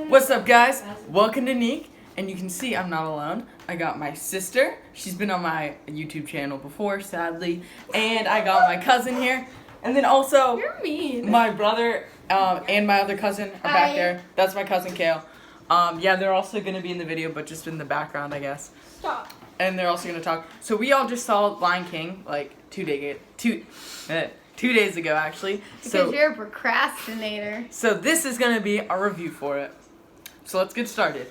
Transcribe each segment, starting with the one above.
What's up, guys? Welcome to Neek, and you can see I'm not alone. I got my sister. She's been on my YouTube channel before, sadly, and I got my cousin here, and then also You're mean. my brother and my other cousin are back there. That's my cousin Kale. Yeah, they're also gonna be in the video, but just in the background, I guess. Stop. And they're also gonna talk. So we all just saw Lion King like 2 days ago, actually. Because you're a procrastinator. So this is gonna be a review for it. So let's get started.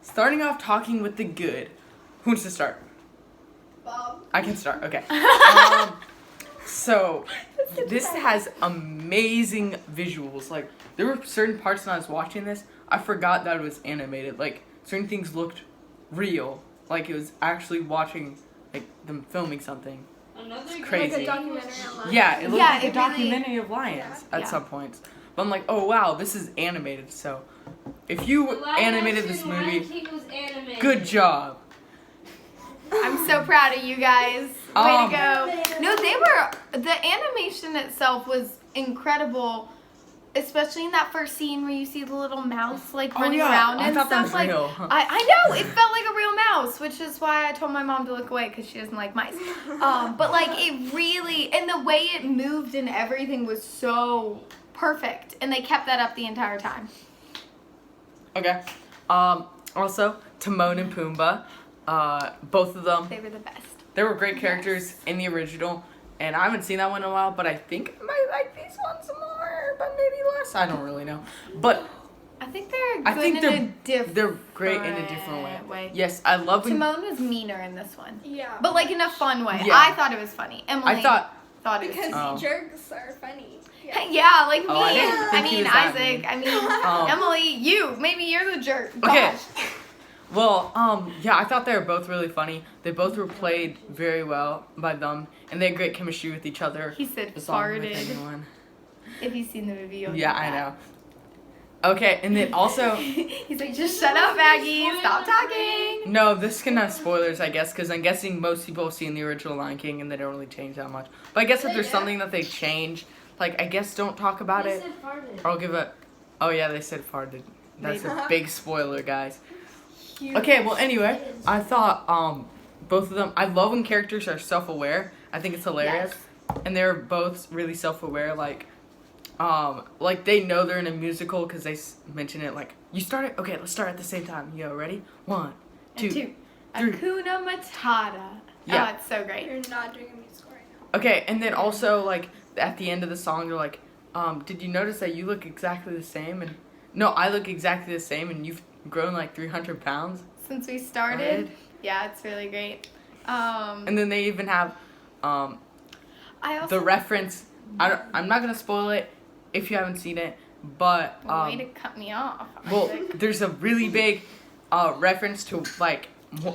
Starting off talking with the good. Who wants to start? Bob. I can start, okay. So, this has amazing visuals. Like, there were certain parts when I was watching this, I forgot that it was animated. Like, certain things looked real. Like, it was actually watching, like, them filming something. It's crazy. Like a documentary on lions. Yeah, it looked like a really, documentary of lions at some points. But I'm like, oh wow, this is animated. So, if you animated this movie, good job. I'm so proud of you guys. Way to go. No, the animation itself was incredible. Especially in that first scene where you see the little mouse like running around and I thought stuff. that was real. I know, it felt like a real mouse, which is why I told my mom to look away because she doesn't like mice. But like it really, and the way it moved and everything was so perfect, and they kept that up the entire time. Okay. Also, Timon and Pumbaa, both of them. They were the best. They were great characters in the original, and I haven't seen that one in a while, but I think I might like these ones more, but maybe less. I don't really know. But I think they're good they're great in a different way. Yes, I love when Timon was meaner in this one. Yeah. But like in a fun way. Yeah. I thought it was funny. Emily I thought it was because jerks are funny. Yeah, like me. Oh, I didn't think he was that Isaac. mean. Emily, you. Maybe you're the jerk. Okay. Gosh. Well, yeah, I thought they were both really funny. They both were played very well by them, and they had great chemistry with each other. He said Just along with farted. anyone. If you've seen the movie, you'll Yeah, know I that. know. Okay, and then also, He's like, just shut up, Maggie. Stop talking. no, this can have spoilers, I guess, because I'm guessing most people have seen the original Lion King, and they don't really change that much. But I guess if there's something that they change, like, I guess don't talk about it. Or I'll give a, oh yeah, they said farted. That's a big spoiler, guys. Okay, well, anyway, I thought both of them, I love when characters are self-aware. I think it's hilarious. Yes. And they're both really self-aware, like they know they're in a musical because they mention it, like, you start it? Okay, let's start at the same time. You go, ready? 1, 2, 3. Hakuna Matata. Yeah. Oh, it's so great. You're not doing a musical right now. Okay, and then also, like, at the end of the song, they're like, did you notice that you look exactly the same? And no, I look exactly the same, and you've grown like 300 pounds. Since we started. Yeah, it's really great. And then they even have the reference. I'm not gonna spoil it if you haven't seen it, but way to cut me off. Well, there's a really big reference to like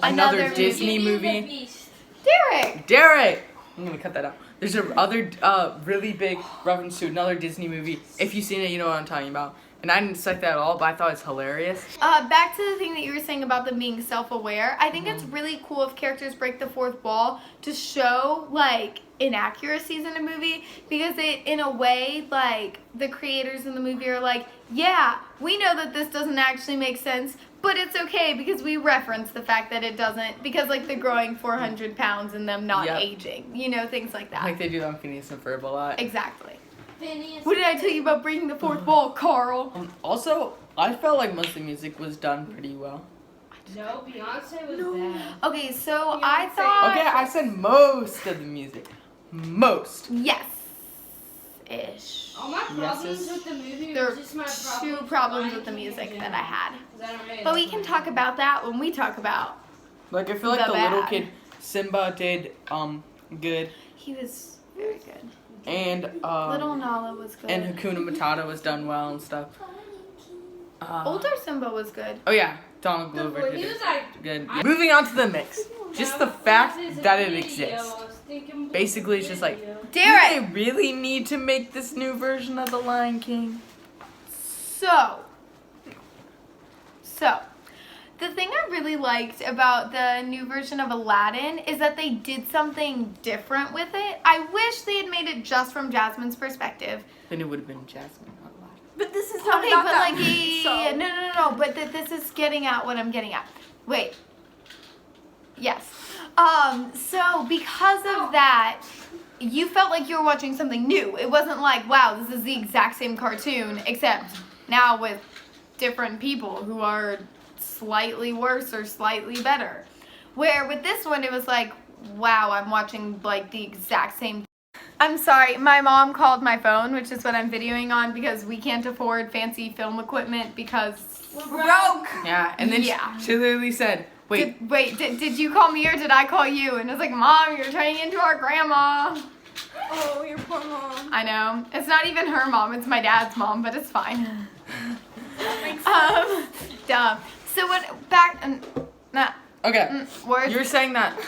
another Disney movie. Derek! I'm gonna cut that out. There's a other really big reference to another Disney movie. If you've seen it, you know what I'm talking about. And I didn't dislike that at all, but I thought it's hilarious. Back to the thing that you were saying about them being self-aware. I think it's really cool if characters break the fourth wall to show, like, inaccuracies in a movie. Because they, in a way, like, the creators in the movie are like, yeah, we know that this doesn't actually make sense, but it's okay because we reference the fact that it doesn't. Because, like, they're growing 400 pounds and them not aging. You know, things like that. Like they do on Phineas and Ferb a lot. Exactly. What did I tell you about breaking the fourth wall, Carl? Also, I felt like most of the music was done pretty well. No, Beyonce was bad. Okay, so I thought... Okay, I said most of the music. Most. Yes-ish. All my problems with the movie There were are just my two problems with the music that I had. Really But we can talk about that when we talk about... Like, I feel like The the little bad. kid, Simba, did, good. He was very good. And, Little Nala was good. and Hakuna Matata was done well and stuff. Older Simba was good. Oh yeah, Donald Glover did He it was like, good. Moving on to the mix. Just the fact that it exists. Basically, it's just like, Derek! do they really need to make this new version of The Lion King? So, The thing I really liked about the new version of Aladdin is that they did something different with it. I wish they had made it just from Jasmine's perspective. Then it would have been Jasmine, not Aladdin. But this is not Okay, about but that. like, no. But this is getting at what I'm getting at. Wait. Yes. So because of that, you felt like you were watching something new. It wasn't like, wow, this is the exact same cartoon, except now with different people who are slightly worse or slightly better. Where with this one, it was like, wow, I'm watching like the exact same. I'm sorry, my mom called my phone, which is what I'm videoing on, because we can't afford fancy film equipment because We're broke. Yeah, and then Yeah. she literally said, wait. Did you call me or did I call you? And I was like, Mom, you're turning into our grandma. Oh, your poor mom. I know. It's not even her mom, it's my dad's mom, but it's fine. That makes sense. Duh. So what, back, Okay, words? you were saying that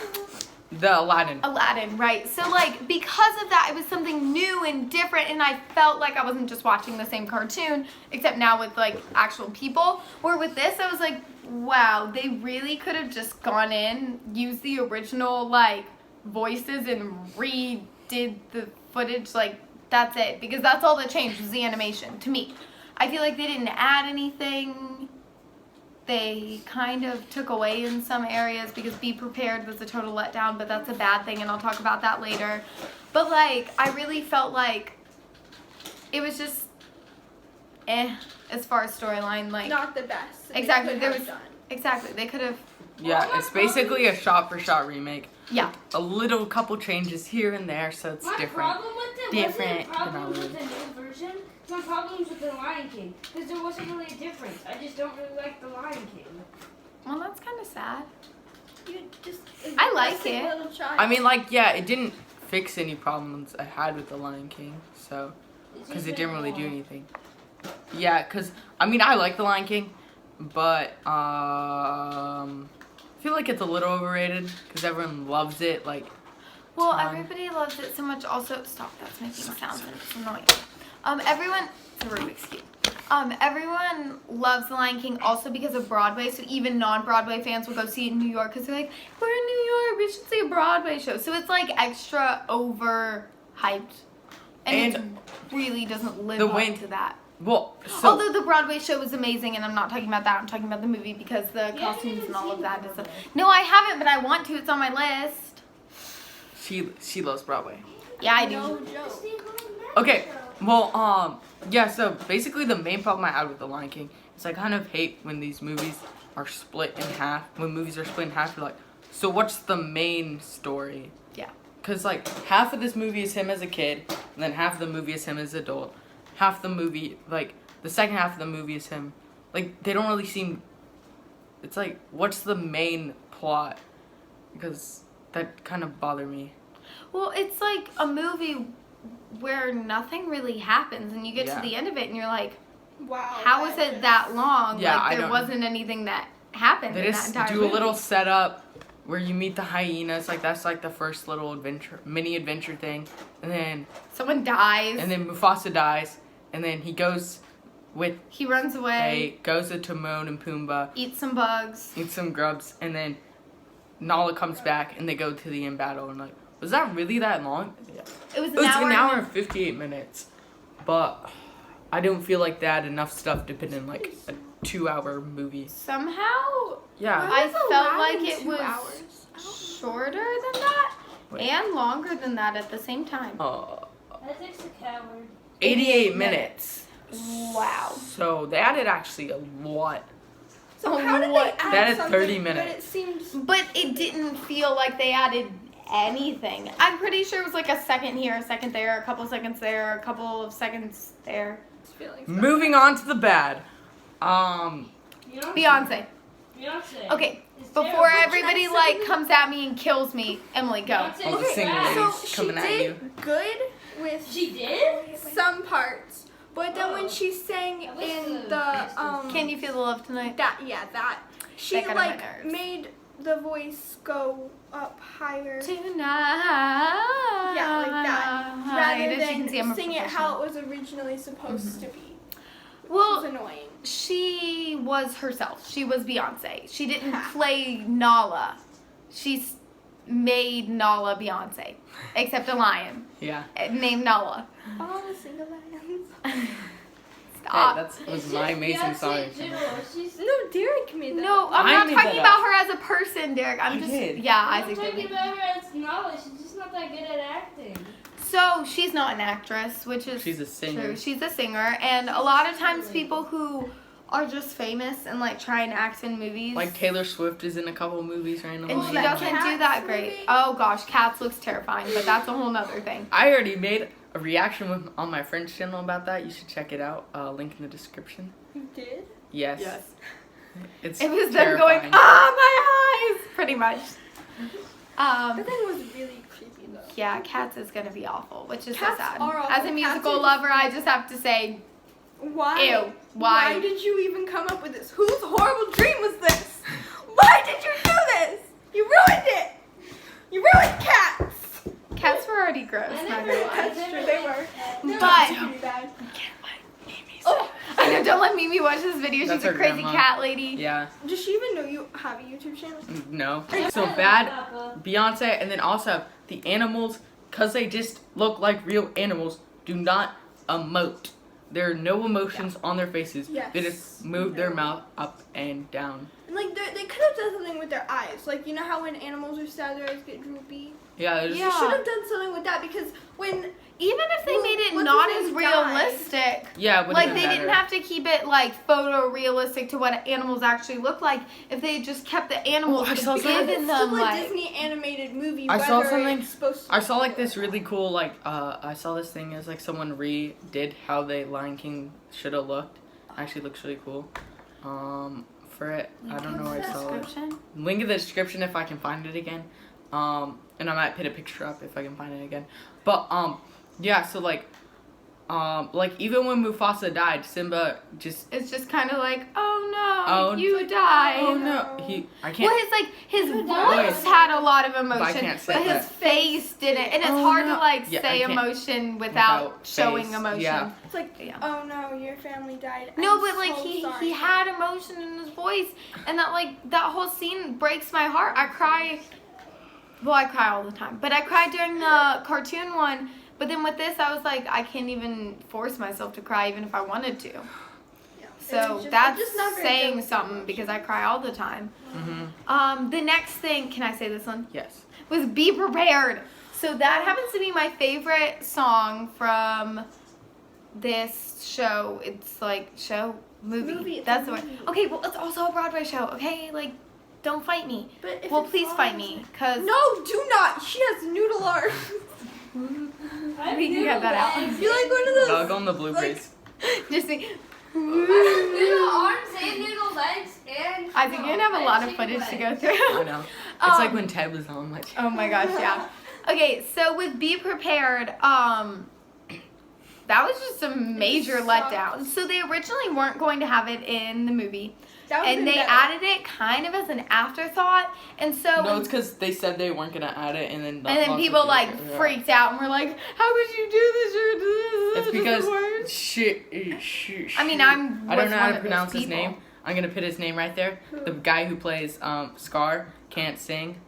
the Aladdin, right. So like, because of that, it was something new and different, and I felt like I wasn't just watching the same cartoon, except now with like actual people. Where with this, I was like, wow, they really could have just gone in, used the original like voices and redid the footage, like that's it. Because that's all that changed was the animation, to me. I feel like they didn't add anything. They kind of took away in some areas because Be Prepared was a total letdown, but that's a bad thing, and I'll talk about that later. But like, I really felt like it was just as far as storyline, like Not the best. exactly. They There could was have done. exactly they could have Yeah, it's basically a shot-for-shot remake. yeah. A little couple changes here and there, so it's My different. problem with it Different wasn't problems than with the new version. My problems with the Lion King, because there wasn't really a difference. I just don't really like the Lion King. Well, that's kind of sad. You just. I like a it. Little child. I mean, like, yeah, it didn't fix any problems I had with the Lion King, so because it didn't really do anything. Yeah, because I mean, I like the Lion King, but I feel like it's a little overrated because everyone loves it. Like, Well, Time. everybody loves it so much. Also, stop. That's making sounds and it's annoying. Everyone. It's a Rubik's Cube. Everyone loves The Lion King also because of Broadway. So even non-Broadway fans will go see it in New York because they're like, we're in New York. We should see a Broadway show. So it's like extra overhyped, and it really doesn't live up to that. well, so Although the Broadway show was amazing, and I'm not talking about that. I'm talking about the movie because the costumes and all of that is. No, I haven't, but I want to. It's on my list. she loves Broadway. Yeah, I No do. joke. Okay, well, yeah, so basically the main problem I had with The Lion King is I kind of hate when these movies are split in half. When movies are split in half, you're like, so what's the main story? Yeah. Because, like, half of this movie is him as a kid, and then half of the movie is him as an adult. Half the movie, like, the second half of the movie is him. Like, they don't really seem, it's like, what's the main plot? Because that kind of bothered me. Well, it's like a movie where nothing really happens, and you get Yeah. to the end of it, and you're like, Wow. how is it that long? Yeah, I like, there don't- wasn't anything that happened They in that just entire do movie. a little setup where you meet the hyenas, like that's like the first little mini adventure thing, and then Someone dies. Mufasa dies, and then he goes with He runs away, goes to Timon and Pumbaa, eats some bugs. eats some grubs, and then Nala comes back, and they go to the end battle, and like, was that really that long? Yeah. It was It was an hour and and 58 minutes, but I don't feel like they had enough stuff to put in like a 2-hour movie. somehow Yeah. I was felt Aladdin like it 2 was hours? shorter than that Wait. and longer than that at the same time. That takes a coward. 88 minutes. Wow. So they added actually a lot. So Oh, how did what? they add That is something 30 that minutes. it seems But it didn't feel like they added anything. I'm pretty sure it was like a second here, a second there, a couple seconds there, a couple of seconds there. feelings. Moving on to the bad. Beyonce. Beyonce. Okay, is before terrible. everybody like comes at me and kills me, Emily, go. Beyonce All the is single trash. ladies. So she coming at did you. good with She did? some parts, but then when she sang That was in the the best Can you feel the love tonight? that she That got on my like nerves. made the voice go up higher. Tonight. Yeah, like that. As Rather you can see, I'm than a sing it professional. how it was originally supposed to be. Well, She's annoying. she was herself. She was Beyonce. She didn't play Nala. She's made Nala Beyonce, except a lion Yeah. named Nala. All the single lions. Stop. Hey, that was my amazing song. No, Derek made that. No, I'm I not made talking that about her as a person, Derek. I'm I just did. yeah, I'm Isaac talking did. about her as knowledge. She's just not that good at acting. So she's not an actress, which is She's a singer. true. She's a singer, and a lot of times people who are just famous and like try and act in movies. Like Taylor Swift is in a couple movies randomly. And she that doesn't do Cats that great. movie? Oh gosh, Cats looks terrifying, but that's a whole nother thing. I already made a reaction on my friend's channel about that. You should check it out. Link in the description. You did? Yes. It's It was them going, terrifying. my eyes! Pretty much. That thing was really creepy though. Yeah, Cats is gonna be awful, which is Cats so sad. are awful. As a Cats musical are- lover, I just have to say, Why? ew. Why Why? did you even come up with this? Whose horrible dream was this? Why did you do this? You ruined it. You ruined Cats. Cats were already gross, not gonna lie. That's true, they were. But Pretty bad. oh, I know. Don't let Mimi watch this video. That's She's a her crazy grandma. cat lady. Yeah. Does she even know you have a YouTube channel? No. So bad Beyonce, and then also the animals, because they just look like real animals, do not emote. There are no emotions on their faces. Yes. They just move their mouth up and down. And like they could have done something with their eyes. Like you know how when animals are sad, their eyes get droopy. Yeah. They're just, Yeah. They should have done something with that because when Even if they Well, made it what's not his as name died? realistic. Yeah. It would've Like been they better. didn't have to keep it like photorealistic to what animals actually look like. If they just kept the animals, Oh, I saw given something- it's them still a like Disney animated movie. I saw whether something- it's supposed to I be saw like real. this really cool I saw this thing as like someone redid how the Lion King should have looked. Actually looks really cool. For it, I don't know where I saw it. description. Link in the description if I can find it again. And I might put a picture up if I can find it again. But yeah, so like even when Mufasa died, Simba just It's just kind of like, oh no, Oh, you died. oh no, I can't. Well, his Good voice voice. had a lot of I emotion, can't say but his that. face didn't, and it's Oh, hard no. to like Yeah, I say can't- emotion without showing face, emotion. yeah. It's like, Yeah. oh no, your family died. No, I'm but like so he sorry. had emotion in his voice, and that whole scene breaks my heart. I cry. Well, I cry all the time, but I cried during the cartoon one. But then with this, I was like, I can't even force myself to cry, even if I wanted to. Yeah. So It's that's just not very saying good. something because I cry all the time. Mm-hmm. The next thing, can I say this one? Yes. Was Be Prepared. So that happens to be my favorite song from this show. It's like movie. It's That's a the word. movie. Okay, well it's also a Broadway show. Okay, like don't fight me. But if Well, it's please all- fight me, cause No, do not. She has noodle arms. we can cut that out. You're like one of those. Dog on the blueberries. Just see. Noodle arms and noodle legs and. I think you're gonna have a lot of footage to go through. I know. It's like Um, when Ted was on my Oh my gosh, yeah. Okay, so with Be Prepared, that was just a major sucked. letdown. So they originally weren't going to have it in the movie, That would've and been they better. added it kind of as an afterthought. And so, No, it's because they said they weren't gonna add it, and then and then lots of people like yeah. freaked out and were like, "How could you do this? It's This is because the worst." shit. I mean, I don't know how to those pronounce his people. name. I'm gonna put his name right there. The guy who plays Scar can't sing.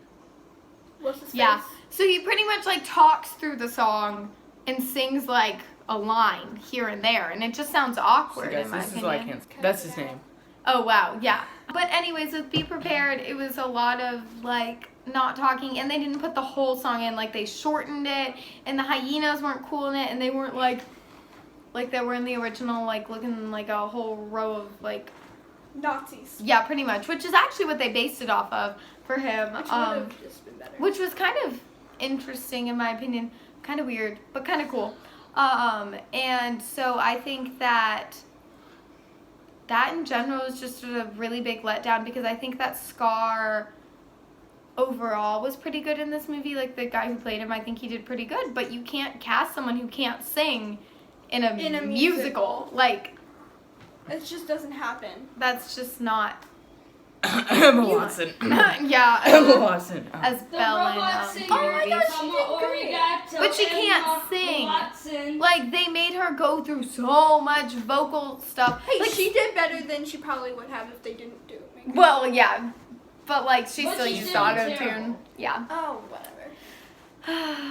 What's his Yeah. face? So he pretty much like talks through the song and sings like a line here and there, and it just sounds So awkward guys, in my this is opinion. why I can't. That's his name. Oh wow, yeah. But anyways, with Be Prepared, it was a lot of like not talking, and they didn't put the whole song in. Like they shortened it, and the hyenas weren't cool in it, and they weren't like they were in the original, like looking like a whole row of like Nazis. yeah, pretty much, which is actually what they based it off of for him. Which would have just been better. Which was kind of interesting in my opinion, kind of weird, but kind of cool. And so I think that in general is just a really big letdown because I think that Scar overall was pretty good in this movie. Like the guy who played him, I think he did pretty good, but you can't cast someone who can't sing in a musical. Like It just doesn't happen. that's just not Emma Watson. Yeah. Emma Watson. As The Bella robot in singer. Oh my gosh, she Mama did great. Origato, But she can't Emma sing. Watson. Like, they made her go through so much vocal stuff. Hey, Like, she did better than she probably would have if they didn't do it. well, yeah. But, like, she But still she used still was auto-tune. terrible. Yeah. Oh, whatever.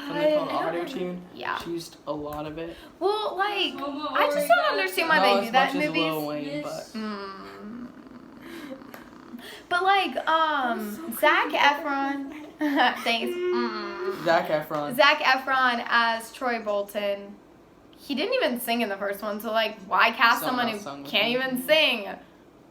Something called auto-tune. Yeah. She used a lot of it. Well, like, Mama I just don't Origato. understand why Not they as do that much in as Lil movies. Wayne, but Yes. But, like, Zac Efron. Thanks. Zac Efron. Zac Efron as Troy Bolton. He didn't even sing in the first one, so like, why cast someone Someone else sung who with can't him. even sing?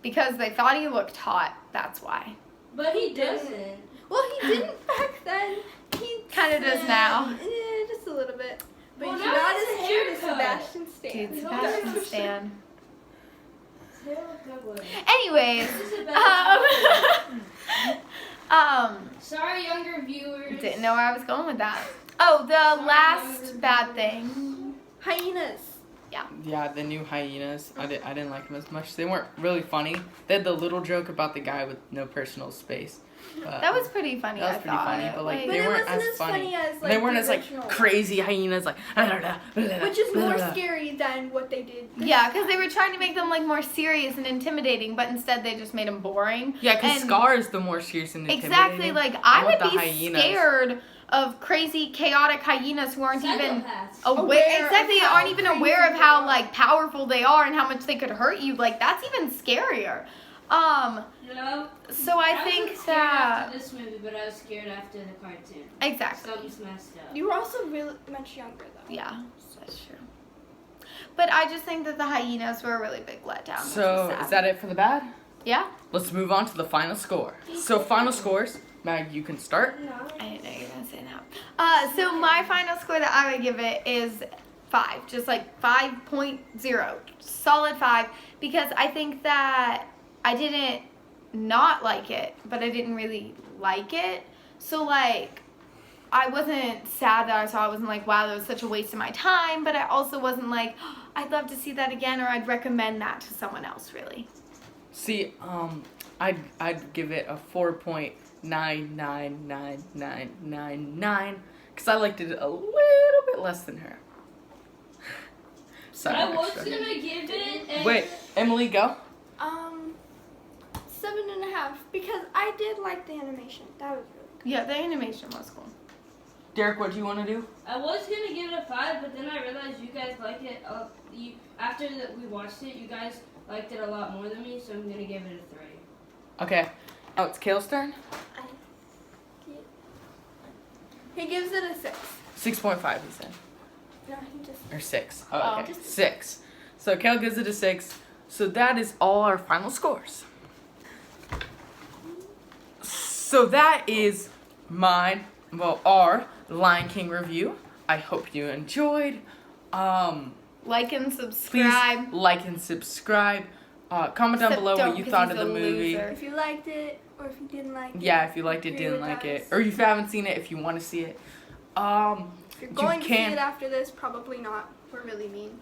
Because they thought he looked hot. That's why. But he doesn't. Well, he didn't back then. He Kinda does now. Yeah, just a little bit. But Well, he's now not it's as a cute as haircut. Sebastian Stan. Dude, He's Sebastian always- Stan. Taylor Anyways, This is a bad Sorry, younger viewers. didn't know where I was going with that. Oh, the last bad thing. Hyenas. Yeah, the new hyenas. I didn't like them as much. They weren't really funny. They had the little joke about the guy with no personal space. That was pretty funny. That was I pretty thought. funny, but like But they it weren't wasn't as as funny. funny as, like, They weren't the as like original one. crazy hyenas like. Which is more scary than what they did. this Yeah, because they time. were trying to make them like more serious and intimidating, but instead they just made them boring. Yeah, because And- Scar is the more serious and intimidating. Exactly, like I with would the be hyenas. scared of crazy, chaotic hyenas who aren't even Psychopaths. aware. Aware Exactly, of how aren't even aware crazy of how they are. like powerful they are and how much they could hurt you. Like that's even scarier. You know? So I wasn't think scared that after this movie, but I was scared after the cartoon. exactly. Something's messed up. You were also really much younger though. Yeah, that's true. But I just think that the hyenas were a really big letdown. which So was sad. is that it for the bad? Yeah. Let's move on to the final score. So final scores. Mag, you can start. No. I didn't know you were gonna say that. So my final score that I would give it is 5, just like 5.0, solid 5, because I think that I didn't not like it, but I didn't really like it. So like, I wasn't sad that I saw it. I wasn't like, wow, that was such a waste of my time, but I also wasn't like, oh, I'd love to see that again, or I'd recommend that to someone else, really. See, I'd give it a 4.9999999 because I liked it a little bit less than her. Sorry. I was extra. gonna give it a... Wait, Emily, go. 7.5 because I did like the animation. That was really good. Yeah, the animation was cool. Derek, what do you want to do? I was gonna give it a 5, but then I realized you guys liked it. After that we watched it, you guys liked it a lot more than me, so I'm gonna give it a 3. Okay. Oh, it's Kale's turn. He gives it a 6. 6.5, he said. No, he just. Or 6. Oh, Oh. okay. 6. So Kale gives it a 6. So that is all our final scores. So that is our Lion King review. I hope you enjoyed. Like and Please subscribe. like and subscribe. Comment down Except below don't, what you 'cause thought he's of the a movie. loser. If you liked it or if you didn't like it. Yeah, if you liked it, agree didn't with like it, us. or if you haven't seen it, if you want to see it. If you're going to see can- it after this, probably not. We're really mean.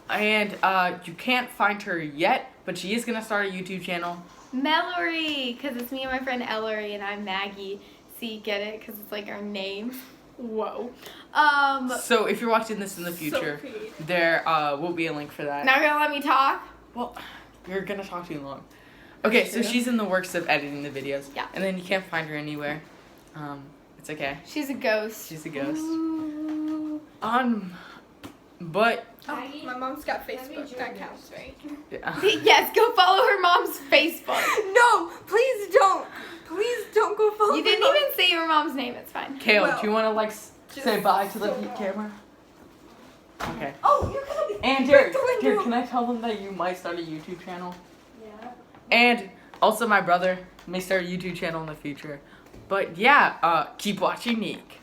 And you can't find her yet, but she is gonna start a YouTube channel. Mellory, because it's me and my friend Ellery, and I'm Maggie. See, get it? Because it's like our name. Whoa. So if you're watching this in the future, creative. there will be a link for that. Not gonna let me talk? Well, you're gonna talk too long. Okay, so True. she's in the works of editing the videos. Yeah. And then you can't find her anywhere. It's okay. She's a ghost. She's a ghost. Ooh. But Oh, Maggie, my mom's got have you Facebook. That joined counts, right? Yes, go follow her mom's Facebook. No, please don't. Please don't go follow You my didn't mom. even say your mom's name. It's fine. Kale, Well, do you want to like just say bye to the so long. camera? Okay. Oh, you're gonna be. And Derek, can I tell them that you might start a YouTube channel? yeah. And also my brother may start a YouTube channel in the future. But yeah, keep watching Neek.